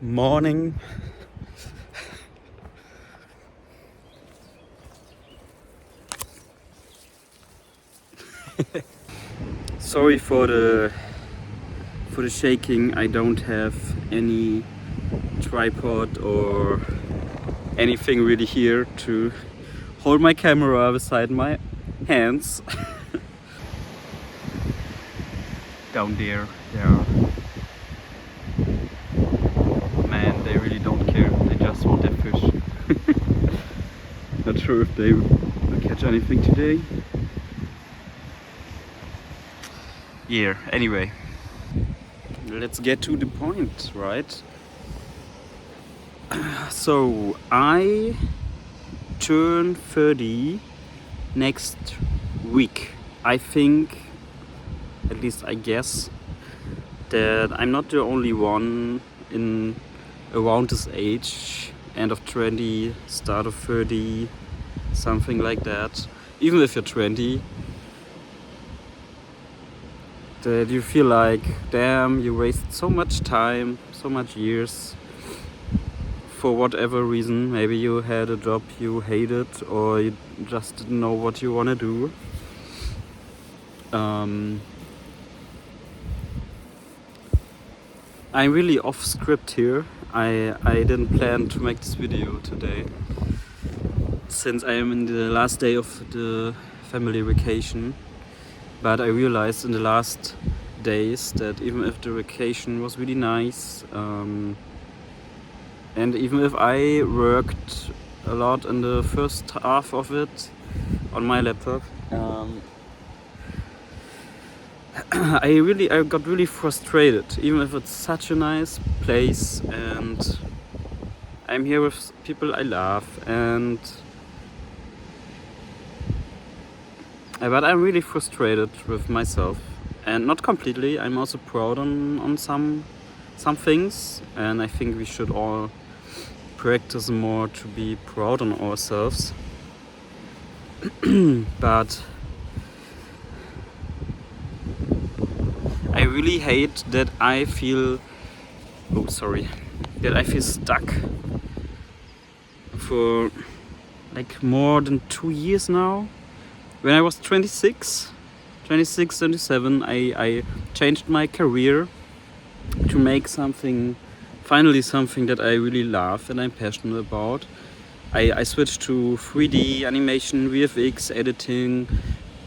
Morning. Sorry for the shaking. I don't have any tripod or anything really here to hold my camera beside my hands. Down there, man, they really don't care. They just want their fish. Not sure if they will catch anything today. Yeah, anyway, let's get to the point, right? So, I turn 30 next week. I think, at least I guess, that I'm not the only one in around this age, end of 20, start of 30, something like that. Even if you're 20, that you feel like, damn, you wasted so much time, so much years for whatever reason. Maybe you had a job you hated, or you just didn't know what you want to do. I'm really off script here. I didn't plan to make this video today, since I am in the last day of the family vacation. But I realized in the last days that even if the vacation was really nice, and even if I worked a lot in the first half of it on my laptop, I got really frustrated, even if it's such a nice place and I'm here with people I love, but I'm really frustrated with myself, and not completely. I'm also proud on some things, and I think we should all practice more to be proud on ourselves. But I really hate that I feel stuck for like more than 2 years now. When I was 26, 27, I changed my career to make finally something that I really love and I'm passionate about. I switched to 3D animation, VFX, editing,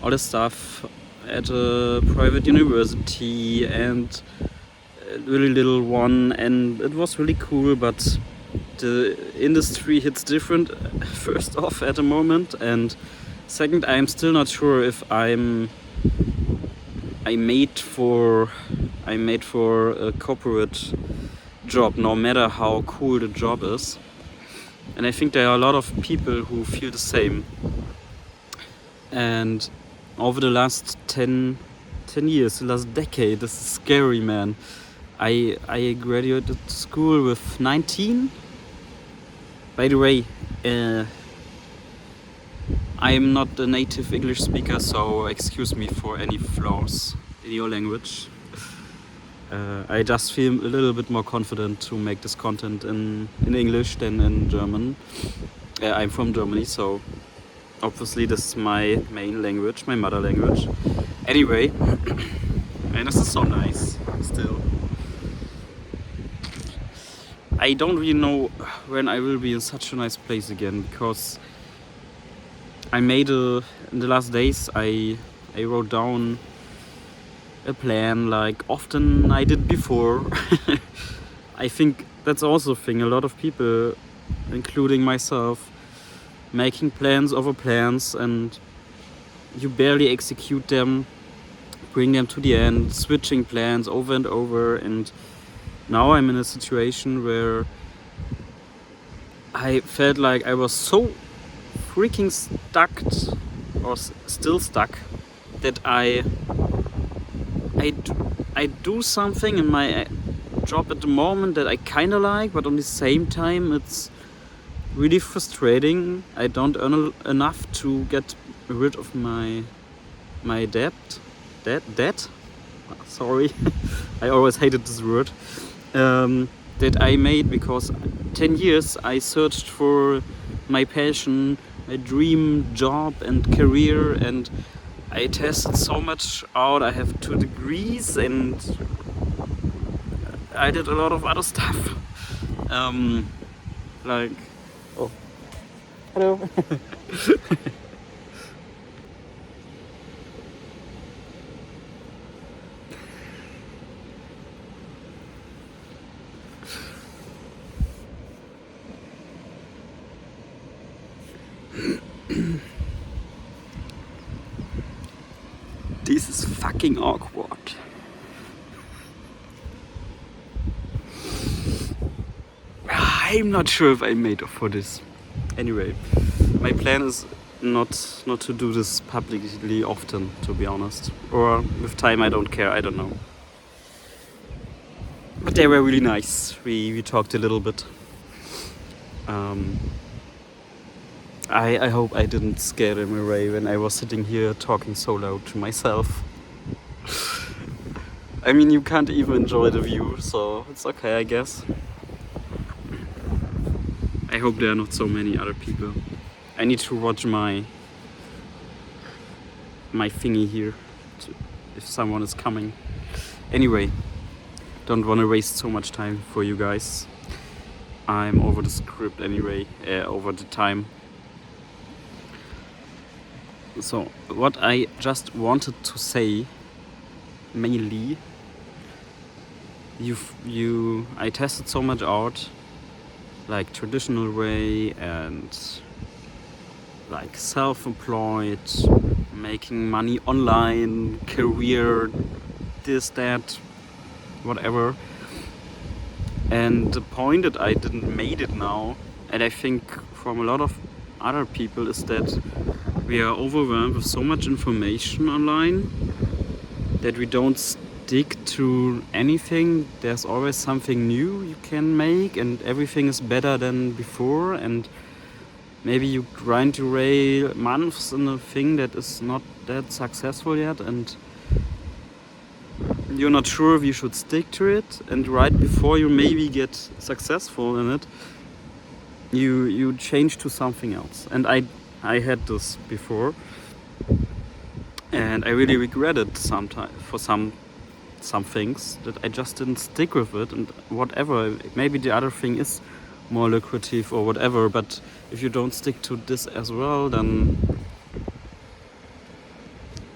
all the stuff at a private university, and a really little one, and it was really cool, but the industry hits different first off at the moment, and second, I'm still not sure if I'm made for a corporate job, no matter how cool the job is. And I think there are a lot of people who feel the same. And over the last 10 years, the last decade, this is scary, man. I graduated school with 19. By the way, I'm not a native English speaker, so excuse me for any flaws in your language. I just feel a little bit more confident to make this content in English than in German. I'm from Germany, so obviously this is my main language, my mother language. Anyway, and this is so nice still. I don't really know when I will be in such a nice place again, because I made in the last days, I wrote down a plan like often I did before. I think that's also a thing. A lot of people, including myself, making plans over plans, and you barely execute them, bring them to the end, switching plans over and over. And now I'm in a situation where I felt like I was so freaking stuck, or still stuck, that I do something in my job at the moment that I kind of like, but on the same time it's really frustrating. I don't earn enough to get rid of my debt. Sorry, I always hated this word. that I made because 10 years I searched for my passion, my dream job and career, and I tested so much out. I have 2 degrees and I did a lot of other stuff. Like, oh, hello. This is fucking awkward. I'm not sure if I'm made up for this. Anyway, my plan is not to do this publicly often, to be honest. Or with time, I don't care. I don't know. But they were really nice. We talked a little bit. I hope I didn't scare them away when I was sitting here talking so loud to myself. I mean, you can't even enjoy the view, so it's okay, I guess. I hope there are not so many other people. I need to watch my thingy here if someone is coming. Anyway, don't want to waste so much time for you guys. I'm over the script anyway, over the time. So what I just wanted to say mainly, I tested so much out, like traditional way and like self-employed, making money online, career, this, that, whatever. And the point that I didn't made it now, and I think from a lot of other people, is that we are overwhelmed with so much information online that we don't stick to anything. There's always something new you can make and everything is better than before, and maybe you grind away months in a thing that is not that successful yet and you're not sure if you should stick to it, and right before you maybe get successful in it, you change to something else. And I had this before, and I really regret it sometimes for some things that I just didn't stick with it, and whatever, maybe the other thing is more lucrative or whatever, but if you don't stick to this as well, then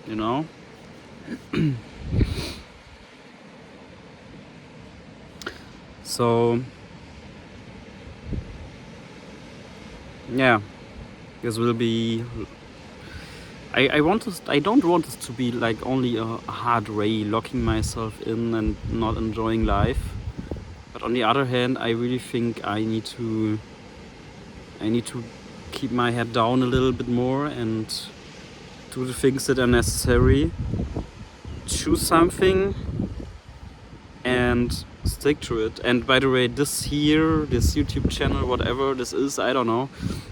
you know. So yeah, this will be, I don't want this to be like only a hard way, locking myself in and not enjoying life. But on the other hand, I really think I need to keep my head down a little bit more and do the things that are necessary, choose something and stick to it. And by the way, this YouTube channel, whatever this is, I don't know,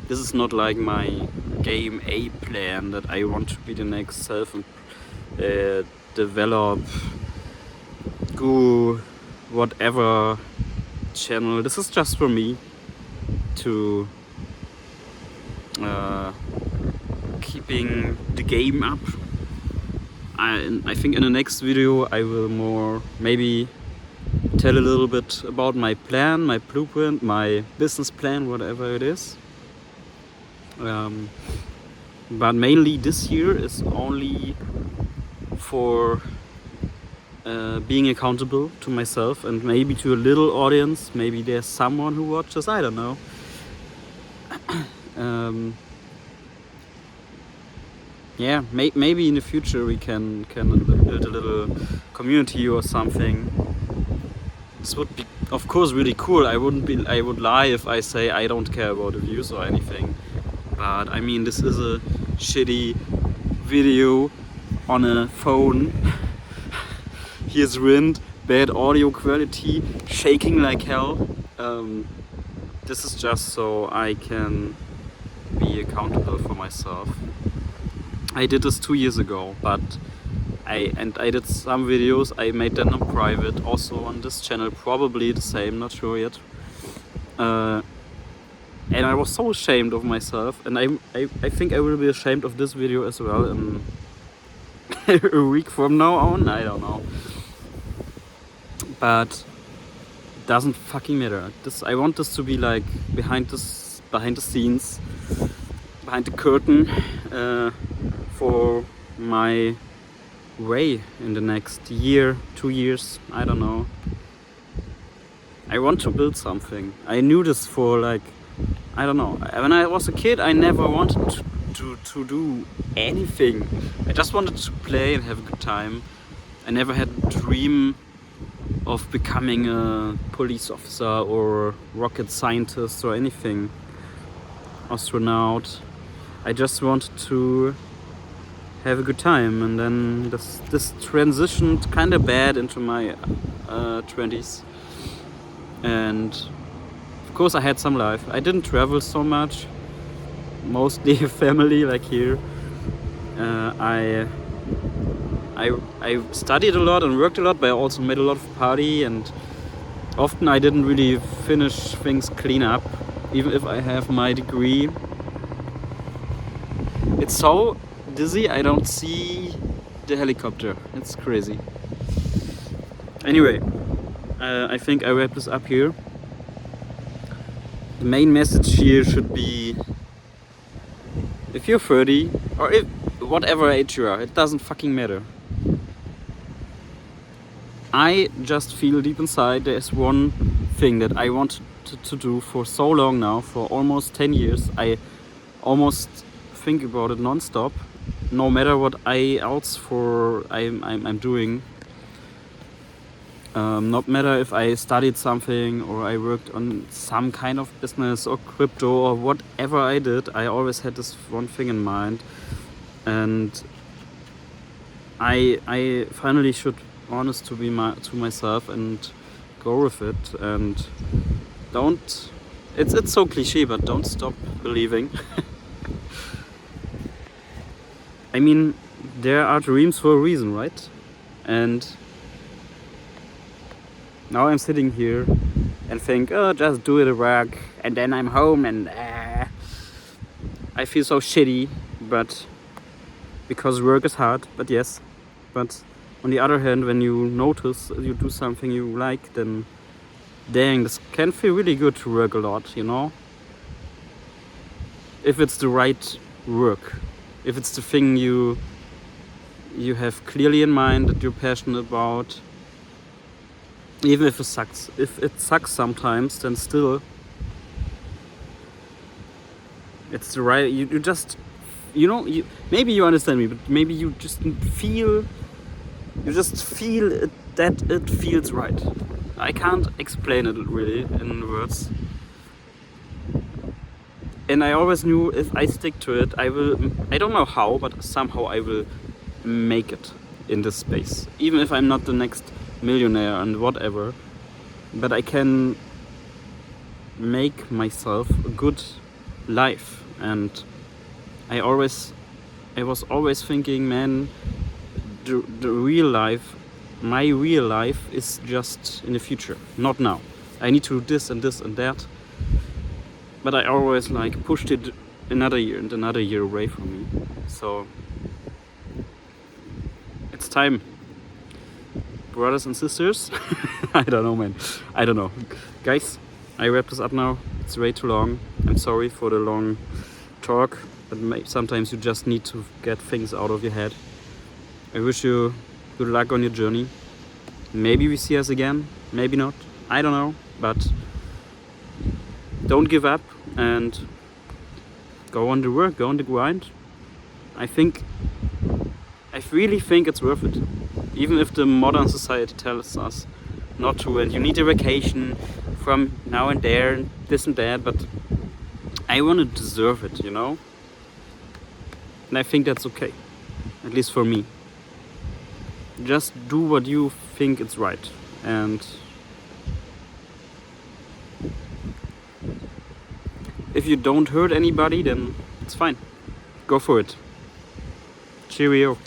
this is not like my game A plan that I want to be the next self-develop guru, whatever channel. This is just for me to keeping the game up. I think in the next video I will more maybe tell a little bit about my plan, my blueprint, my business plan, whatever it is. But mainly this year is only for being accountable to myself and maybe to a little audience. Maybe there's someone who watches, I don't know. Yeah, maybe in the future we can build a little community or something. This would be, of course, really cool. I would lie if I say I don't care about the views or anything. But I mean, this is a shitty video on a phone. Here's wind, bad audio quality, shaking like hell. This is just so I can be accountable for myself. I did this 2 years ago, but I did some videos. I made them on private, also on this channel, probably the same, not sure yet. And I was so ashamed of myself, and I think I will be ashamed of this video as well in a week from now on. I don't know, but doesn't fucking matter. I want this to be like behind the scenes, behind the curtain, for my way in the next year, 2 years, I don't know. I want to build something. I knew this for like, I don't know. When I was a kid, I never wanted to do anything. I just wanted to play and have a good time. I never had a dream of becoming a police officer or rocket scientist or anything, astronaut. I just wanted to have a good time, and then this transitioned kind of bad into my 20s. And of course I had some life. I didn't travel so much, mostly family like here. I studied a lot and worked a lot, but I also made a lot of party, and often I didn't really finish things clean up, even if I have my degree. It's so dizzy, I don't see the helicopter. It's crazy. Anyway, I think I wrap this up here. The main message here should be, if you're 30, or if whatever age you are, it doesn't fucking matter. I just feel deep inside there's one thing that I wanted to do for so long now, for almost 10 years. I almost think about it non-stop, no matter what I'm doing. No matter if I studied something or I worked on some kind of business or crypto or whatever I did, I always had this one thing in mind, and I finally should honest to myself and go with it, and don't. It's so cliche, but don't stop believing. I mean, there are dreams for a reason, right? And now I'm sitting here and think, oh, just do it at work, and then I'm home, and I feel so shitty, but because work is hard. But yes, but on the other hand, when you notice you do something you like, then dang, this can feel really good to work a lot, you know? If it's the right work, if it's the thing you have clearly in mind that you're passionate about. Even if it sucks sometimes, then still it's the right. You just, maybe you understand me, but maybe you just feel it, that it feels right. I can't explain it really in words. And I always knew if I stick to it, I don't know how, but somehow I will make it in this space. Even if I'm not the next millionaire and whatever, but I can make myself a good life. And I was always thinking, man, the real life, my real life is just in the future, not now. I need to do this and this and that. But I always pushed it another year and another year away from me. So it's time, brothers and sisters. I don't know, man. I don't know. Guys, I wrap this up now. It's way too long. I'm sorry for the long talk, but sometimes you just need to get things out of your head. I wish you good luck on your journey. Maybe we see us again, maybe not. I don't know, but don't give up and go on the work, go on the grind. I really think it's worth it. Even if the modern society tells us not to, and you need a vacation from now and there, and this and that, but I want to deserve it, you know? And I think that's okay, at least for me. Just do what you think is right, and if you don't hurt anybody, then it's fine. Go for it. Cheerio.